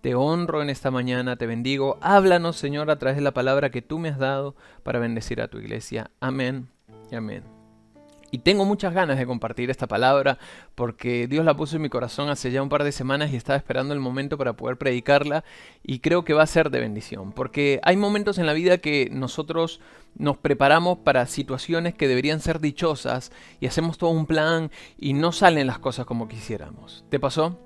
Te honro en esta mañana, te bendigo. Háblanos, Señor, a través de la palabra que tú me has dado para bendecir a tu iglesia. Amén y amén. Y tengo muchas ganas de compartir esta palabra porque Dios la puso en mi corazón hace ya un par de semanas y estaba esperando el momento para poder predicarla y creo que va a ser de bendición. Porque hay momentos en la vida que nosotros nos preparamos para situaciones que deberían ser dichosas y hacemos todo un plan y no salen las cosas como quisiéramos. ¿Te pasó?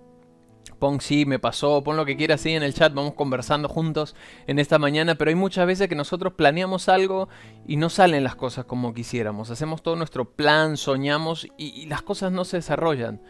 Pon sí, me pasó, pon lo que quieras ahí en el chat, vamos conversando juntos en esta mañana, pero hay muchas veces que nosotros planeamos algo y no salen las cosas como quisiéramos. Hacemos todo nuestro plan, soñamos y las cosas no se desarrollan.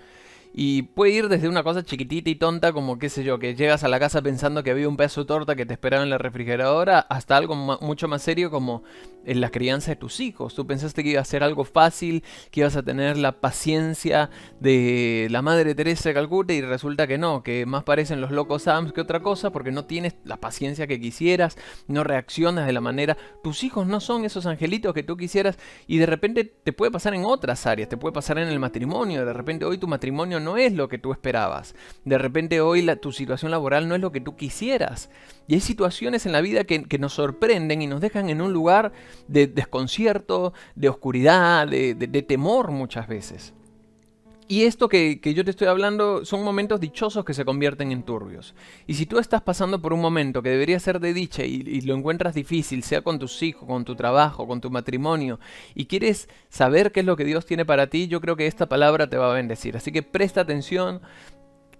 Y puede ir desde una cosa chiquitita y tonta como, qué sé yo, que llegas a la casa pensando que había un pedazo de torta que te esperaba en la refrigeradora, hasta algo mucho más serio como en la crianza de tus hijos. Tú pensaste que iba a ser algo fácil, que ibas a tener la paciencia de la Madre Teresa de Calcuta y resulta que no, que más parecen los locos Adams que otra cosa porque no tienes la paciencia que quisieras, no reaccionas de la manera. Tus hijos no son esos angelitos que tú quisieras y de repente te puede pasar en otras áreas, te puede pasar en el matrimonio, de repente hoy tu matrimonio no es lo que tú esperabas. De repente hoy tu situación laboral no es lo que tú quisieras. Y hay situaciones en la vida que nos sorprenden y nos dejan en un lugar de desconcierto, de oscuridad, de temor muchas veces. Y esto que yo te estoy hablando son momentos dichosos que se convierten en turbios. Y si tú estás pasando por un momento que debería ser de dicha y lo encuentras difícil, sea con tus hijos, con tu trabajo, con tu matrimonio, y quieres saber qué es lo que Dios tiene para ti, yo creo que esta palabra te va a bendecir. Así que presta atención,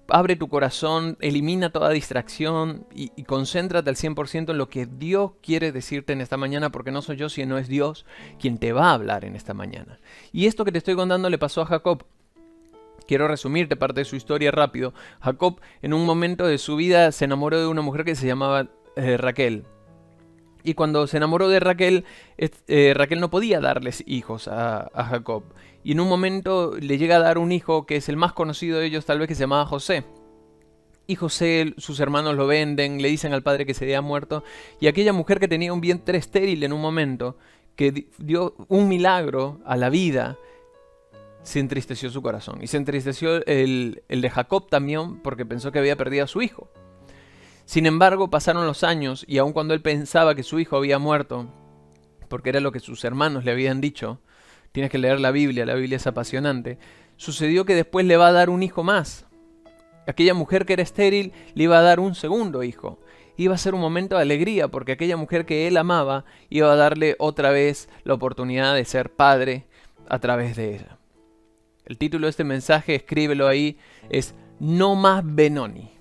abre tu corazón, elimina toda distracción y concéntrate al 100% en lo que Dios quiere decirte en esta mañana, porque no soy yo, sino es Dios quien te va a hablar en esta mañana. Y esto que te estoy contando le pasó a Jacob. Quiero resumirte parte de su historia rápido. Jacob en un momento de su vida se enamoró de una mujer que se llamaba Raquel. Y cuando se enamoró de Raquel, Raquel no podía darles hijos a Jacob. Y en un momento le llega a dar un hijo que es el más conocido de ellos tal vez, que se llamaba José. Y José, sus hermanos lo venden, le dicen al padre que se había muerto. Y aquella mujer que tenía un vientre estéril en un momento, que dio un milagro a la vida, se entristeció su corazón. Y se entristeció el de Jacob también porque pensó que había perdido a su hijo. Sin embargo, pasaron los años y aun cuando él pensaba que su hijo había muerto, porque era lo que sus hermanos le habían dicho, tienes que leer la Biblia es apasionante, sucedió que después le va a dar un hijo más. Aquella mujer que era estéril le iba a dar un segundo hijo. Iba a ser un momento de alegría porque aquella mujer que él amaba iba a darle otra vez la oportunidad de ser padre a través de ella. El título de este mensaje, escríbelo ahí, es No más Benoni.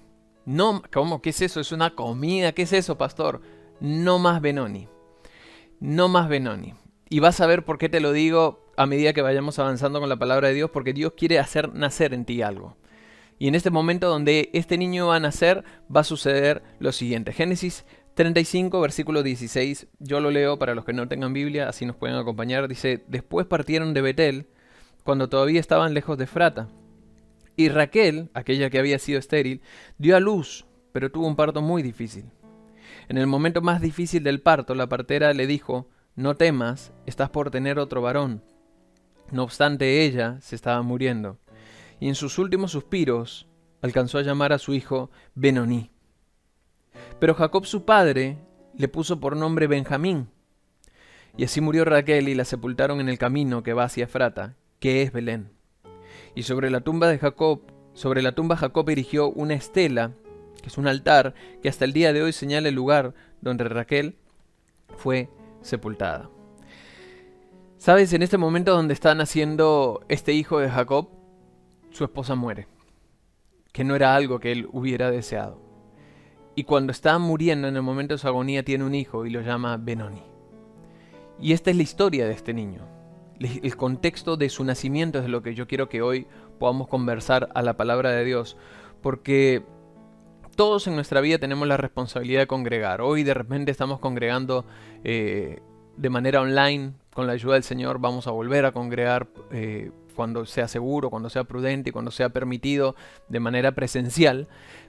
No, ¿cómo? ¿Qué es eso? ¿Es una comida? ¿Qué es eso, pastor? No más Benoni. No más Benoni. Y vas a ver por qué te lo digo a medida que vayamos avanzando con la palabra de Dios, porque Dios quiere hacer nacer en ti algo. Y en este momento donde este niño va a nacer, va a suceder lo siguiente. Génesis 35, versículo 16. Yo lo leo para los que no tengan Biblia, así nos pueden acompañar. Dice, después partieron de Betel, cuando todavía estaban lejos de Efrata. Y Raquel, aquella que había sido estéril, dio a luz, pero tuvo un parto muy difícil. En el momento más difícil del parto, la partera le dijo, no temas, estás por tener otro varón. No obstante, ella se estaba muriendo. Y en sus últimos suspiros, alcanzó a llamar a su hijo Benoní. Pero Jacob su padre le puso por nombre Benjamín. Y así murió Raquel y la sepultaron en el camino que va hacia Efrata, que es Belén. Y sobre la tumba Jacob erigió una estela, que es un altar, que hasta el día de hoy señala el lugar donde Raquel fue sepultada. ¿Sabes? En este momento donde está naciendo este hijo de Jacob, su esposa muere, que no era algo que él hubiera deseado. Y cuando está muriendo en el momento de su agonía tiene un hijo y lo llama Benoni. Y esta es la historia de este niño. El contexto de su nacimiento es lo que yo quiero que hoy podamos conversar a la palabra de Dios, porque todos en nuestra vida tenemos la responsabilidad de congregar. Hoy de repente estamos congregando de manera online, con la ayuda del Señor vamos a volver a congregar cuando sea seguro, cuando sea prudente y cuando sea permitido de manera presencial.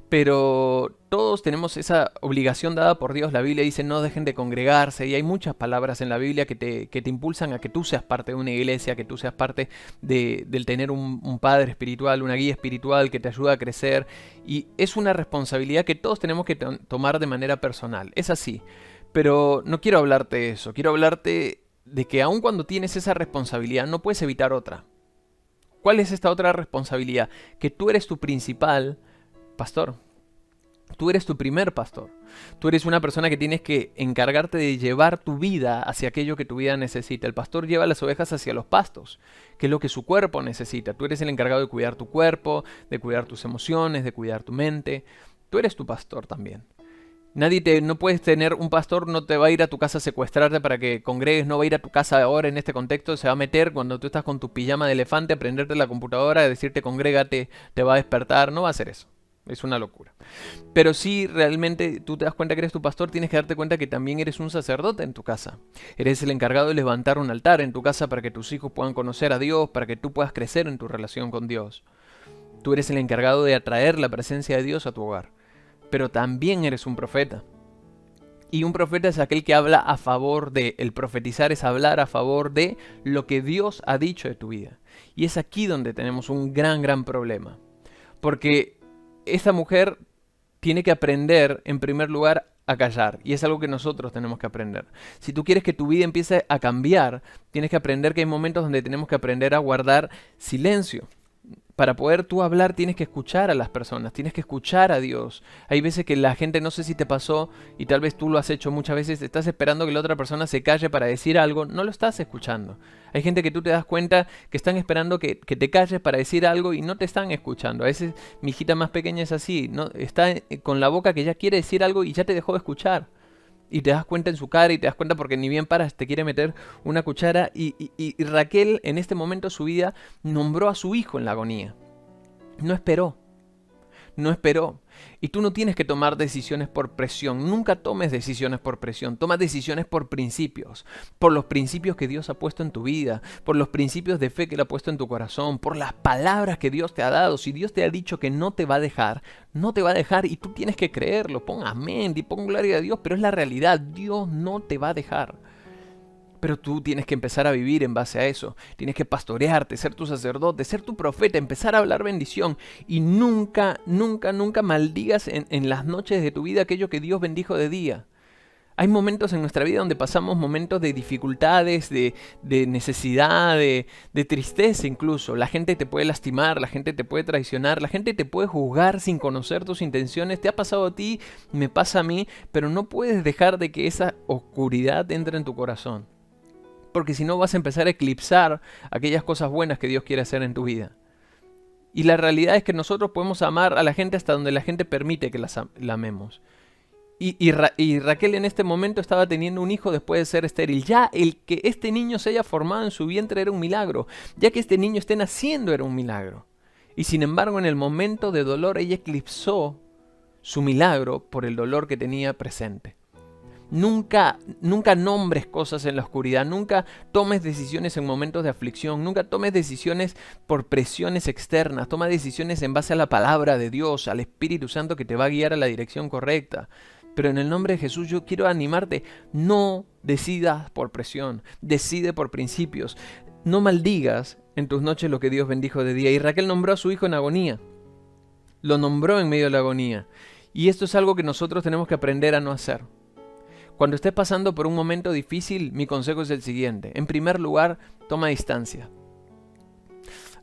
Pero todos tenemos esa obligación dada por Dios. La Biblia dice no dejen de congregarse y hay muchas palabras en la Biblia que te impulsan a que tú seas parte de una iglesia, que tú seas parte del tener un padre espiritual, una guía espiritual que te ayuda a crecer. Y es una responsabilidad que todos tenemos que tomar de manera personal. Es así. Pero no quiero hablarte de eso. Quiero hablarte de que aun cuando tienes esa responsabilidad no puedes evitar otra. ¿Cuál es esta otra responsabilidad? Que tú eres tu principal pastor. Tú eres tu primer pastor. Tú eres una persona que tienes que encargarte de llevar tu vida hacia aquello que tu vida necesita. El pastor lleva las ovejas hacia los pastos, que es lo que su cuerpo necesita. Tú eres el encargado de cuidar tu cuerpo, de cuidar tus emociones, de cuidar tu mente. Tú eres tu pastor también. No puedes tener un pastor, no te va a ir a tu casa a secuestrarte para que congregues, no va a ir a tu casa ahora en este contexto, se va a meter cuando tú estás con tu pijama de elefante, a prenderte la computadora, a decirte congrégate, te va a despertar, no va a hacer eso. Es una locura. Pero si realmente tú te das cuenta que eres tu pastor, tienes que darte cuenta que también eres un sacerdote en tu casa. Eres el encargado de levantar un altar en tu casa para que tus hijos puedan conocer a Dios, para que tú puedas crecer en tu relación con Dios. Tú eres el encargado de atraer la presencia de Dios a tu hogar. Pero también eres un profeta. Y un profeta es aquel que habla a favor de. El profetizar es hablar a favor de lo que Dios ha dicho de tu vida. Y es aquí donde tenemos un gran problema. Porque esta mujer tiene que aprender, en primer lugar, a callar. Y es algo que nosotros tenemos que aprender. Si tú quieres que tu vida empiece a cambiar, tienes que aprender que hay momentos donde tenemos que aprender a guardar silencio. Para poder tú hablar tienes que escuchar a las personas, tienes que escuchar a Dios. Hay veces que la gente, no sé si te pasó, y tal vez tú lo has hecho muchas veces, estás esperando que la otra persona se calle para decir algo, no lo estás escuchando. Hay gente que tú te das cuenta que están esperando que te calles para decir algo y no te están escuchando. A veces mi hijita más pequeña es así, ¿no? Está con la boca que ya quiere decir algo y ya te dejó de escuchar. Y te das cuenta en su cara y te das cuenta porque ni bien paras, te quiere meter una cuchara. Y Raquel en este momento de su vida nombró a su hijo en la agonía. No esperó. No esperó. Y tú no tienes que tomar decisiones por presión. Nunca tomes decisiones por presión. Toma decisiones por principios. Por los principios que Dios ha puesto en tu vida. Por los principios de fe que Él ha puesto en tu corazón. Por las palabras que Dios te ha dado. Si Dios te ha dicho que no te va a dejar, no te va a dejar y tú tienes que creerlo. Pon amén y pon gloria a Dios. Pero es la realidad. Dios no te va a dejar. Pero tú tienes que empezar a vivir en base a eso. Tienes que pastorearte, ser tu sacerdote, ser tu profeta, empezar a hablar bendición. Y nunca maldigas en las noches de tu vida aquello que Dios bendijo de día. Hay momentos en nuestra vida donde pasamos momentos de dificultades, de necesidad, de tristeza incluso. La gente te puede lastimar, la gente te puede traicionar, la gente te puede juzgar sin conocer tus intenciones. Te ha pasado a ti, me pasa a mí, pero no puedes dejar de que esa oscuridad entre en tu corazón. Porque si no vas a empezar a eclipsar aquellas cosas buenas que Dios quiere hacer en tu vida. Y la realidad es que nosotros podemos amar a la gente hasta donde la gente permite que la amemos. Y Raquel en este momento estaba teniendo un hijo después de ser estéril. Ya el que este niño se haya formado en su vientre era un milagro. Ya que este niño esté naciendo era un milagro. Y sin embargo en el momento de dolor ella eclipsó su milagro por el dolor que tenía presente. Nunca nombres cosas en la oscuridad, nunca tomes decisiones en momentos de aflicción, nunca tomes decisiones por presiones externas, toma decisiones en base a la palabra de Dios, al Espíritu Santo que te va a guiar a la dirección correcta. Pero en el nombre de Jesús yo quiero animarte, no decidas por presión, decide por principios, no maldigas en tus noches lo que Dios bendijo de día. Y Raquel nombró a su hijo en agonía, lo nombró en medio de la agonía. Y esto es algo que nosotros tenemos que aprender a no hacer. Cuando estés pasando por un momento difícil, mi consejo es el siguiente. En primer lugar, toma distancia.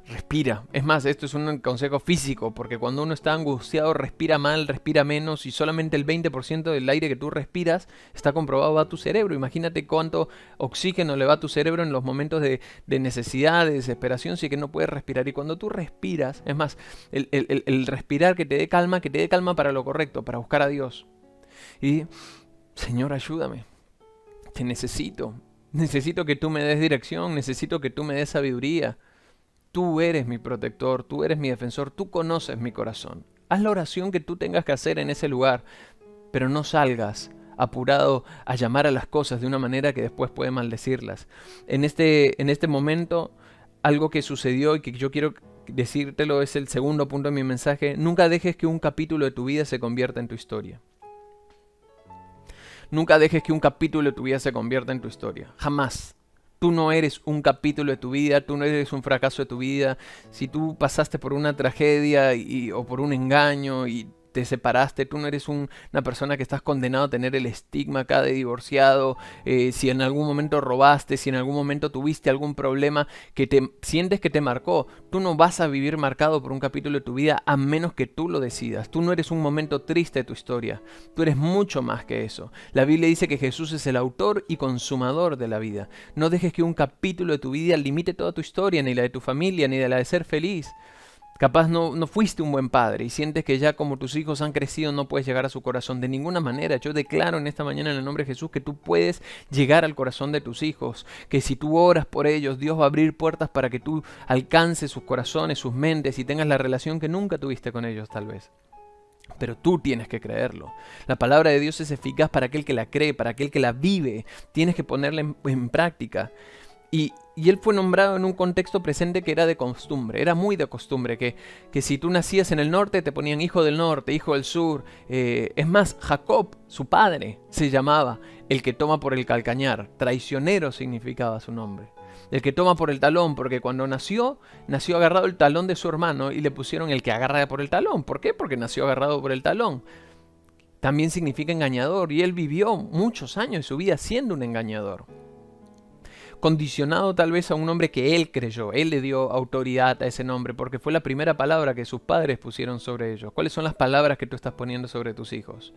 Respira. Es más, esto es un consejo físico, porque cuando uno está angustiado, respira mal, respira menos, y solamente el 20% del aire que tú respiras está comprobado va a tu cerebro. Imagínate cuánto oxígeno le va a tu cerebro en los momentos de necesidad, de desesperación, si es que no puedes respirar. Y cuando tú respiras, es más, el respirar que te dé calma para lo correcto, para buscar a Dios. Y Señor, ayúdame. Te necesito. Necesito que tú me des dirección. Necesito que tú me des sabiduría. Tú eres mi protector. Tú eres mi defensor. Tú conoces mi corazón. Haz la oración que tú tengas que hacer en ese lugar. Pero no salgas apurado a llamar a las cosas de una manera que después puede maldecirlas. En este momento algo que sucedió y que yo quiero decírtelo, es el segundo punto de mi mensaje. Nunca dejes que un capítulo de tu vida se convierta en tu historia. Nunca dejes que un capítulo de tu vida se convierta en tu historia. Jamás. Tú no eres un capítulo de tu vida, tú no eres un fracaso de tu vida. Si tú pasaste por una tragedia o por un engaño y te separaste, tú no eres una persona que estás condenado a tener el estigma acá de divorciado. Si en algún momento robaste, si en algún momento tuviste algún problema que te sientes que te marcó, tú no vas a vivir marcado por un capítulo de tu vida a menos que tú lo decidas. Tú no eres un momento triste de tu historia, tú eres mucho más que eso. La Biblia dice que Jesús es el autor y consumador de la vida. No dejes que un capítulo de tu vida limite toda tu historia, ni la de tu familia, ni de la de ser feliz. Capaz no fuiste un buen padre y sientes que ya como tus hijos han crecido no puedes llegar a su corazón. De ninguna manera. Yo declaro en esta mañana en el nombre de Jesús que tú puedes llegar al corazón de tus hijos. Que si tú oras por ellos, Dios va a abrir puertas para que tú alcances sus corazones, sus mentes y tengas la relación que nunca tuviste con ellos tal vez. Pero tú tienes que creerlo. La palabra de Dios es eficaz para aquel que la cree, para aquel que la vive. Tienes que ponerla en práctica. Y él fue nombrado en un contexto presente que era de costumbre, era muy de costumbre, que si tú nacías en el norte te ponían hijo del norte, hijo del sur. Es más, Jacob, su padre, se llamaba el que toma por el calcañar, traicionero significaba su nombre. El que toma por el talón, porque cuando nació agarrado el talón de su hermano y le pusieron el que agarra por el talón. ¿Por qué? Porque nació agarrado por el talón. También significa engañador y él vivió muchos años de su vida siendo un engañador. Condicionado tal vez a un nombre que él creyó. Él le dio autoridad a ese nombre porque fue la primera palabra que sus padres pusieron sobre ellos. ¿Cuáles son las palabras que tú estás poniendo sobre tus hijos?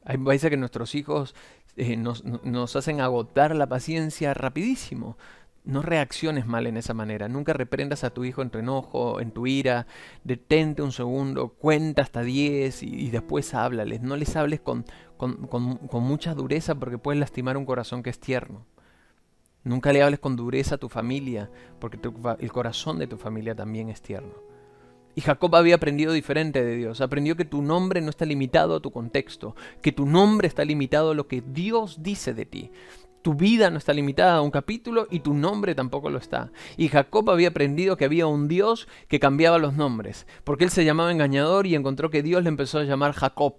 Hay veces que nuestros hijos nos hacen agotar la paciencia rapidísimo. No reacciones mal en esa manera. Nunca reprendas a tu hijo en tu enojo, en tu ira. Detente un segundo, cuenta hasta 10 y después háblales. No les hables con mucha dureza porque puedes lastimar un corazón que es tierno. Nunca le hables con dureza a tu familia, porque el corazón de tu familia también es tierno. Y Jacob había aprendido diferente de Dios. Aprendió que tu nombre no está limitado a tu contexto, que tu nombre está limitado a lo que Dios dice de ti. Tu vida no está limitada a un capítulo y tu nombre tampoco lo está. Y Jacob había aprendido que había un Dios que cambiaba los nombres, porque él se llamaba engañador y encontró que Dios le empezó a llamar Jacob.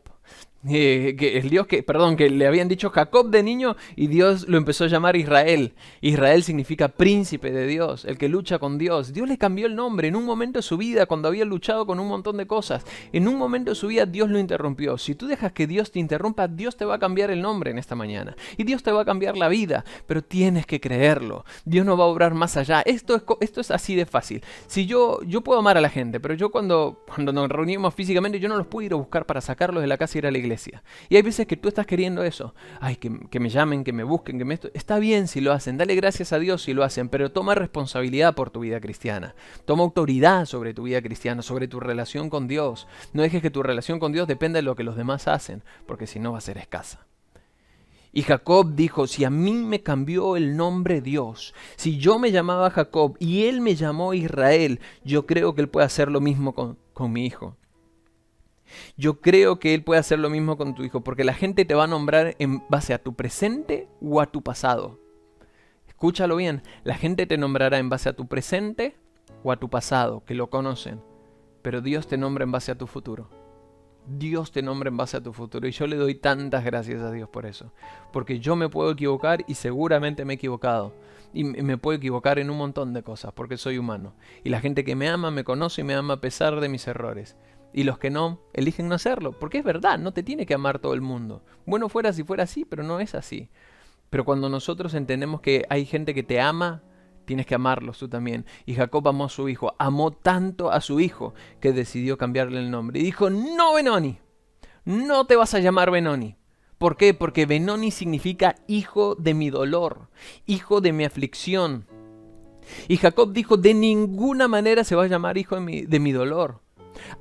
Que el Dios que le habían dicho Jacob de niño y Dios lo empezó a llamar Israel. Israel significa príncipe de Dios, el que lucha con Dios. Dios le cambió el nombre en un momento de su vida cuando había luchado con un montón de cosas. En un momento de su vida Dios lo interrumpió. Si tú dejas que Dios te interrumpa, Dios te va a cambiar el nombre en esta mañana. Y Dios te va a cambiar la vida, pero tienes que creerlo. Dios no va a obrar más allá. Esto es así de fácil. Si yo puedo amar a la gente, pero yo cuando nos reunimos físicamente, yo no los puedo ir a buscar para sacarlos de la casa y ir a la iglesia. Y hay veces que tú estás queriendo eso. Ay, que me llamen, que me busquen, que me esto. Está bien si lo hacen, dale gracias a Dios si lo hacen, pero toma responsabilidad por tu vida cristiana. Toma autoridad sobre tu vida cristiana, sobre tu relación con Dios. No dejes que tu relación con Dios dependa de lo que los demás hacen, porque si no va a ser escasa. Y Jacob dijo, si a mí me cambió el nombre Dios, si yo me llamaba Jacob y él me llamó Israel, yo creo que él puede hacer lo mismo con mi hijo. Yo creo que él puede hacer lo mismo con tu hijo, porque la gente te va a nombrar en base a tu presente o a tu pasado. Escúchalo bien, la gente te nombrará en base a tu presente o a tu pasado, que lo conocen, pero Dios te nombra en base a tu futuro. Dios te nombra en base a tu futuro y yo le doy tantas gracias a Dios por eso, porque yo me puedo equivocar y seguramente me he equivocado y me puedo equivocar en un montón de cosas porque soy humano y la gente que me ama me conoce y me ama a pesar de mis errores. Y los que no, eligen no hacerlo. Porque es verdad, no te tiene que amar todo el mundo. Bueno fuera si fuera así, pero no es así. Pero cuando nosotros entendemos que hay gente que te ama, tienes que amarlos tú también. Y Jacob amó a su hijo. Amó tanto a su hijo que decidió cambiarle el nombre. Y dijo, no Benoni, no te vas a llamar Benoni. ¿Por qué? Porque Benoni significa hijo de mi dolor, hijo de mi aflicción. Y Jacob dijo, de ninguna manera se va a llamar hijo de mi dolor.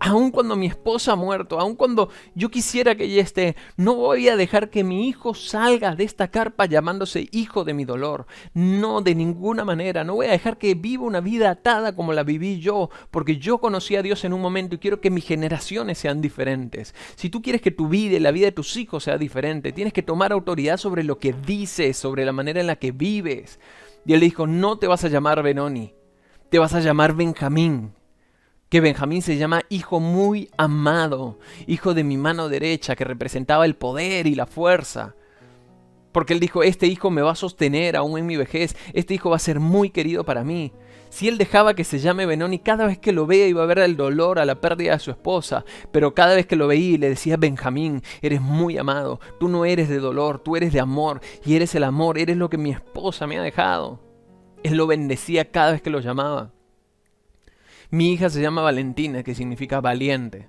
Aun cuando mi esposa ha muerto, aun cuando yo quisiera que ella esté, no voy a dejar que mi hijo salga de esta carpa llamándose hijo de mi dolor. No, de ninguna manera. No voy a dejar que viva una vida atada como la viví yo, porque yo conocí a Dios en un momento y quiero que mis generaciones sean diferentes. Si tú quieres que tu vida y la vida de tus hijos sea diferente, tienes que tomar autoridad sobre lo que dices, sobre la manera en la que vives. Y él le dijo, no te vas a llamar Benoni, Te vas a llamar Benjamín. Que Benjamín se llama hijo muy amado, hijo de mi mano derecha, que representaba el poder y la fuerza. Porque él dijo, este hijo me va a sostener aún en mi vejez, este hijo va a ser muy querido para mí. Si él dejaba que se llame Benoni, cada vez que lo veía iba a ver el dolor a la pérdida de su esposa, pero cada vez que lo veía y le decía, Benjamín, eres muy amado, tú no eres de dolor, tú eres de amor, y eres el amor, eres lo que mi esposa me ha dejado. Él lo bendecía cada vez que lo llamaba. Mi hija se llama Valentina, que significa valiente.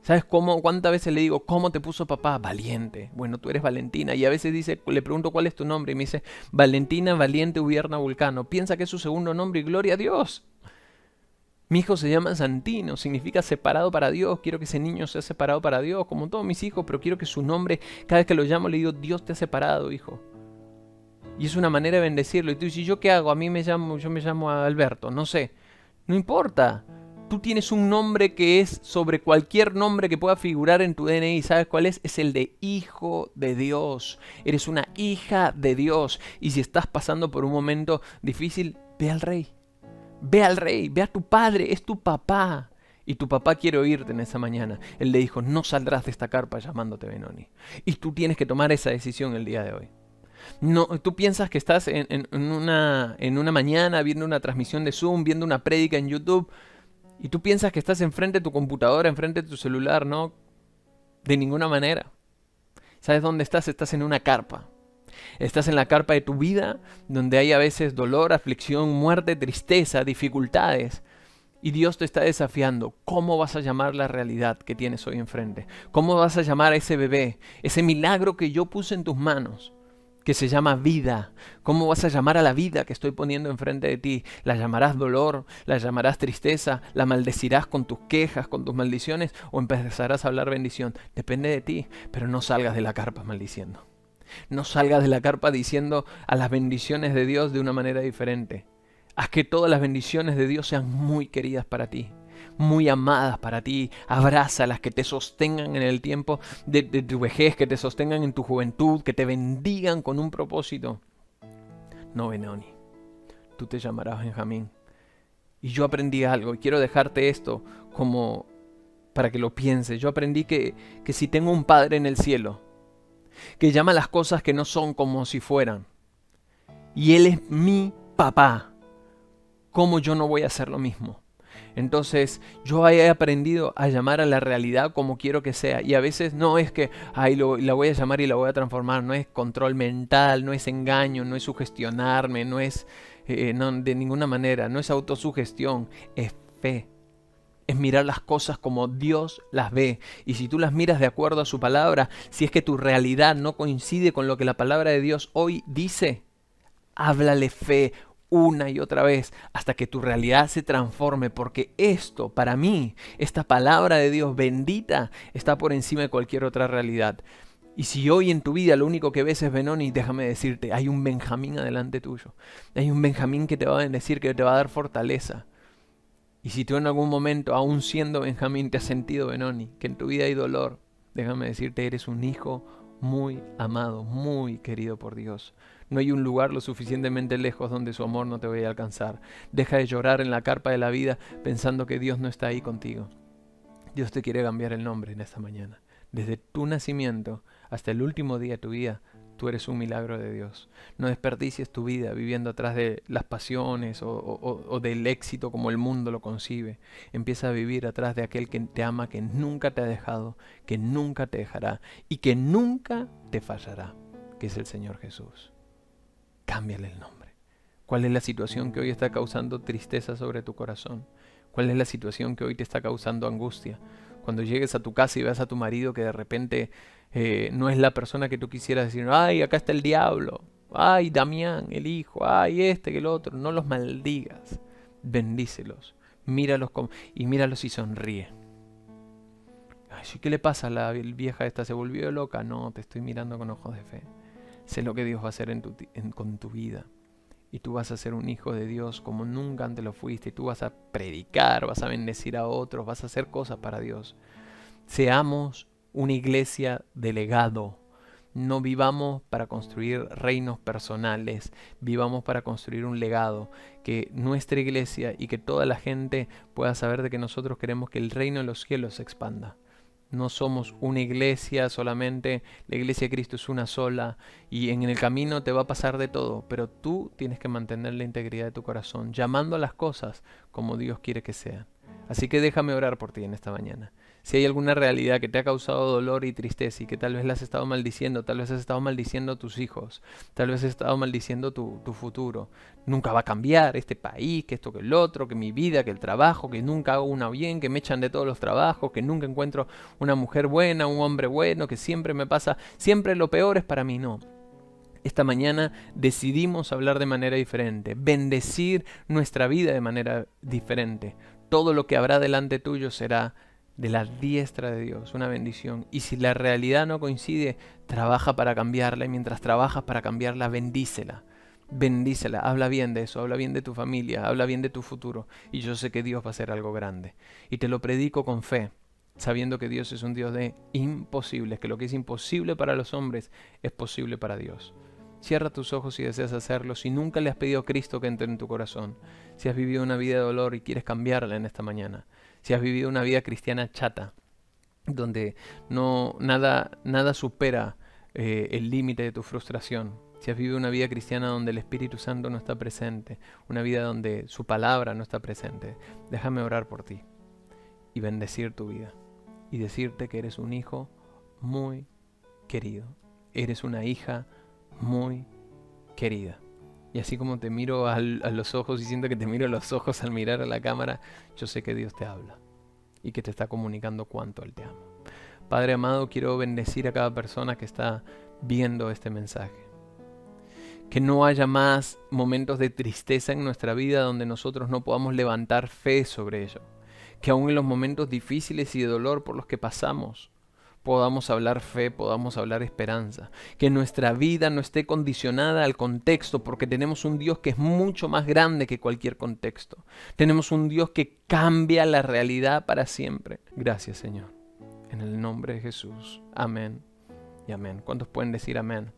¿Sabes cómo? ¿Cuántas veces le digo, cómo te puso papá? Valiente. Bueno, tú eres Valentina. Y a veces le pregunto cuál es tu nombre y me dice, Valentina Valiente Ubierna Vulcano. Piensa que es su segundo nombre y gloria a Dios. Mi hijo se llama Santino, significa separado para Dios. Quiero que ese niño sea separado para Dios, como todos mis hijos, pero quiero que su nombre, cada vez que lo llamo, le digo, Dios te ha separado, hijo. Y es una manera de bendecirlo. Y tú dices, ¿yo qué hago? Yo me llamo Alberto, no sé. No importa. Tú tienes un nombre que es sobre cualquier nombre que pueda figurar en tu DNI. ¿Sabes cuál es? Es el de hijo de Dios. Eres una hija de Dios. Y si estás pasando por un momento difícil, ve al Rey. Ve al Rey, ve a tu Padre, es tu papá. Y tu papá quiere oírte en esa mañana. Él le dijo, no saldrás de esta carpa llamándote Benoni. Y tú tienes que tomar esa decisión el día de hoy. No, tú piensas que estás en una mañana viendo una transmisión de Zoom, viendo una prédica en YouTube, y tú piensas que estás enfrente de tu computadora, enfrente de tu celular, ¿no? De ninguna manera. ¿Sabes dónde estás? Estás en una carpa. Estás en la carpa de tu vida, donde hay a veces dolor, aflicción, muerte, tristeza, dificultades. Y Dios te está desafiando. ¿Cómo vas a llamar la realidad que tienes hoy enfrente? ¿Cómo vas a llamar a ese bebé? Ese milagro que yo puse en tus manos, que se llama vida. ¿Cómo vas a llamar a la vida que estoy poniendo enfrente de ti? ¿La llamarás dolor? ¿La llamarás tristeza? ¿La maldecirás con tus quejas, con tus maldiciones? ¿O empezarás a hablar bendición? Depende de ti, pero no salgas de la carpa maldiciendo. No salgas de la carpa diciendo a las bendiciones de Dios de una manera diferente. Haz que todas las bendiciones de Dios sean muy queridas para ti, muy amadas para ti. Abrázalas, que te sostengan en el tiempo de tu vejez, que te sostengan en tu juventud, que te bendigan con un propósito. No, Benoni, tú te llamarás Benjamín. Y yo aprendí algo, y quiero dejarte esto como para que lo pienses. Yo aprendí que si tengo un Padre en el cielo, que llama las cosas que no son como si fueran, y Él es mi papá, ¿cómo yo no voy a hacer lo mismo? Entonces yo he aprendido a llamar a la realidad como quiero que sea. Y a veces no es que la voy a llamar y la voy a transformar. No es control mental, no es engaño, no es sugestionarme, no es no, de ninguna manera, no es autosugestión, es fe. Es mirar las cosas como Dios las ve. Y si tú las miras de acuerdo a su palabra, si es que tu realidad no coincide con lo que la palabra de Dios hoy dice, háblale fe una y otra vez hasta que tu realidad se transforme, porque esto, para mí, esta palabra de Dios bendita, está por encima de cualquier otra realidad. Y si hoy en tu vida lo único que ves es Benoni, déjame decirte, hay un Benjamín adelante tuyo. Hay un Benjamín que te va a bendecir, que te va a dar fortaleza. Y si tú en algún momento, aún siendo Benjamín, te has sentido Benoni, que en tu vida hay dolor, déjame decirte, eres un hijo muy amado, muy querido por Dios. No hay un lugar lo suficientemente lejos donde su amor no te vaya a alcanzar. Deja de llorar en la carpa de la vida pensando que Dios no está ahí contigo. Dios te quiere cambiar el nombre en esta mañana. Desde tu nacimiento hasta el último día de tu vida, tú eres un milagro de Dios. No desperdicies tu vida viviendo atrás de las pasiones o del éxito como el mundo lo concibe. Empieza a vivir atrás de aquel que te ama, que nunca te ha dejado, que nunca te dejará y que nunca te fallará, que es el Señor Jesús. Cámbiale el nombre. ¿Cuál es la situación que hoy está causando tristeza sobre tu corazón? ¿Cuál es la situación que hoy te está causando angustia? Cuando llegues a tu casa y veas a tu marido que de repente no es la persona que tú quisieras decir, ay, acá está el diablo, ay, Damián, el hijo, ay, que el otro, no los maldigas, bendícelos, míralos y míralos y sonríe. Ay, ¿qué le pasa a la vieja esta? ¿Se volvió loca? No, te estoy mirando con ojos de fe. Sé lo que Dios va a hacer con tu vida. Y tú vas a ser un hijo de Dios como nunca antes lo fuiste. Y tú vas a predicar, vas a bendecir a otros, vas a hacer cosas para Dios. Seamos una iglesia de legado. No vivamos para construir reinos personales, vivamos para construir un legado, que nuestra iglesia y que toda la gente pueda saber de que nosotros queremos que el reino de los cielos se expanda. No somos una iglesia solamente, la iglesia de Cristo es una sola y en el camino te va a pasar de todo, pero tú tienes que mantener la integridad de tu corazón, llamando a las cosas como Dios quiere que sean. Así que déjame orar por ti en esta mañana. Si hay alguna realidad que te ha causado dolor y tristeza y que tal vez la has estado maldiciendo, tal vez has estado maldiciendo a tus hijos, tal vez has estado maldiciendo tu futuro. Nunca va a cambiar este país, que esto, que el otro, que mi vida, que el trabajo, que nunca hago una bien, que me echan de todos los trabajos, que nunca encuentro una mujer buena, un hombre bueno, que siempre me pasa, siempre lo peor es para mí. No. Esta mañana decidimos hablar de manera diferente, bendecir nuestra vida de manera diferente. Todo lo que habrá delante tuyo será de la diestra de Dios, una bendición. Y si la realidad no coincide, trabaja para cambiarla. Y mientras trabajas para cambiarla, bendícela. Bendícela, habla bien de eso, habla bien de tu familia, habla bien de tu futuro. Y yo sé que Dios va a hacer algo grande. Y te lo predico con fe, sabiendo que Dios es un Dios de imposibles, que lo que es imposible para los hombres es posible para Dios. Cierra tus ojos si deseas hacerlo, si nunca le has pedido a Cristo que entre en tu corazón, si has vivido una vida de dolor y quieres cambiarla en esta mañana, si has vivido una vida cristiana chata, donde nada supera el límite de tu frustración, si has vivido una vida cristiana donde el Espíritu Santo no está presente, una vida donde su palabra no está presente, déjame orar por ti y bendecir tu vida y decirte que eres un hijo muy querido, eres una hija muy querida. Y así como te miro a los ojos y siento que te miro a los ojos al mirar a la cámara, yo sé que Dios te habla y que te está comunicando cuánto Él te ama. Padre amado, quiero bendecir a cada persona que está viendo este mensaje. Que no haya más momentos de tristeza en nuestra vida donde nosotros no podamos levantar fe sobre ello. Que aún en los momentos difíciles y de dolor por los que pasamos, podamos hablar fe, podamos hablar esperanza. Que nuestra vida no esté condicionada al contexto, porque tenemos un Dios que es mucho más grande que cualquier contexto. Tenemos un Dios que cambia la realidad para siempre. Gracias, Señor. En el nombre de Jesús. Amén y amén. ¿Cuántos pueden decir amén?